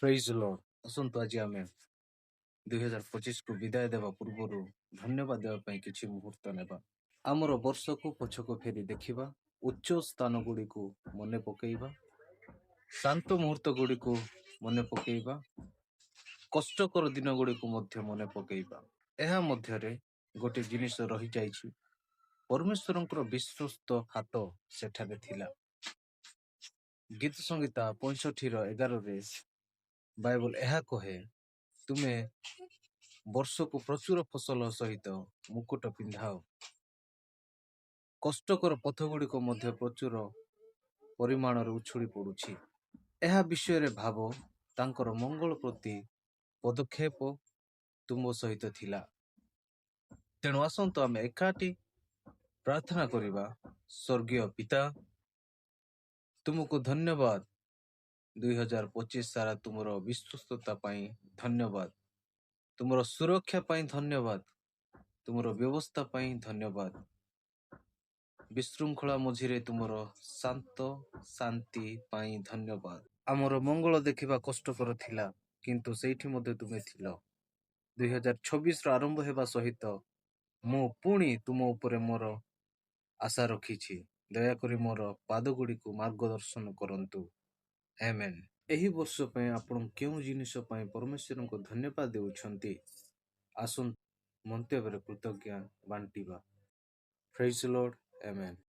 ପ୍ରେଜ୍ ଲର୍ଡ। ଆସନ୍ତୁ ଆଜି ଆମେ 2025କୁ ବିଦାୟ ଦେବା ପୂର୍ବରୁ ଧନ୍ୟବାଦ ଦେବା ପାଇଁ କିଛି ମୁହୂର୍ତ୍ତ ନେବା। ଆମର ବର୍ଷକୁ ପଛକୁ ଫେରି ଦେଖିବା, ଉଚ୍ଚ ସ୍ଥାନ ଗୁଡ଼ିକୁ ମନେ ପକେଇବା, ଶାନ୍ତ ମୁହୂର୍ତ୍ତ ଗୁଡ଼ିକୁ ମନେ ପକେଇବା, କଷ୍ଟକର ଦିନ ଗୁଡ଼ିକୁ ମଧ୍ୟ ମନେ ପକେଇବା। ଏହା ମଧ୍ୟରେ ଗୋଟେ ଜିନିଷ ରହିଯାଇଛି, ପରମେଶ୍ୱରଙ୍କର ବିଶ୍ୱସ୍ତ ହାତ ସେଠାରେ ଥିଲା। ଗୀତ ସଂହିତା 65:11ରେ ବାଇବଲ ଏହା କହେ, ତୁମେ ବର୍ଷକୁ ପ୍ରଚୁର ଫସଲ ସହିତ ମୁକୁଟ ପିନ୍ଧାଅ। କଷ୍ଟକର ପଥ ଗୁଡ଼ିକ ମଧ୍ୟ ପ୍ରଚୁର ପରିମାଣରେ ଉଛୁଳି ପଡୁଛି। ଏହା ବିଷୟରେ ଭାବ, ତାଙ୍କର ମଙ୍ଗଳ ପ୍ରତି ପଦକ୍ଷେପ ତୁମ ସହିତ ଥିଲା। ତେଣୁ ଆସନ୍ତୁ ଆମେ ଏକାଠି ପ୍ରାର୍ଥନା କରିବା। ସ୍ୱର୍ଗୀୟ ପିତା, ତୁମକୁ ଧନ୍ୟବାଦ। 2025 ସାରା ତୁମର ବିଶ୍ୱସ୍ତତା ପାଇଁ ଧନ୍ୟବାଦ, ତୁମର ସୁରକ୍ଷା ପାଇଁ ଧନ୍ୟବାଦ, ତୁମର ବ୍ୟବସ୍ଥା ପାଇଁ ଧନ୍ୟବାଦ। ବିଶୃଙ୍ଖଳା ମଝିରେ ତୁମର ଶାନ୍ତ ଶାନ୍ତି ପାଇଁ ଧନ୍ୟବାଦ। ଆମର ମଙ୍ଗଳ ଦେଖିବା କଷ୍ଟକର ଥିଲା, କିନ୍ତୁ ସେଇଠି ମଧ୍ୟ ତୁମେ ଥିଲ। 2026ର ଆରମ୍ଭ ହେବା ସହିତ ମୁଁ ପୁଣି ତୁମ ଉପରେ ମୋର ଆଶା ରଖିଛି। ଦୟାକରି ମୋର ପାଦ ଗୁଡ଼ିକୁ ମାର୍ଗଦର୍ଶନ କରନ୍ତୁ। ଆମେନ୍। ଏହି ବର୍ଷ ପାଇଁ ଆପଣ କେଉଁ ଜିନିଷ ପାଇଁ ପରମେଶ୍ୱରଙ୍କୁ ଧନ୍ୟବାଦ ଦେଉଛନ୍ତି? ଆସନ୍ତୁ ମନ୍ତବ୍ୟରେ କୃତଜ୍ଞତା ବାଣ୍ଟିବା। ପ୍ରେଜ୍ ଲର୍ଡ। ଆମେନ୍।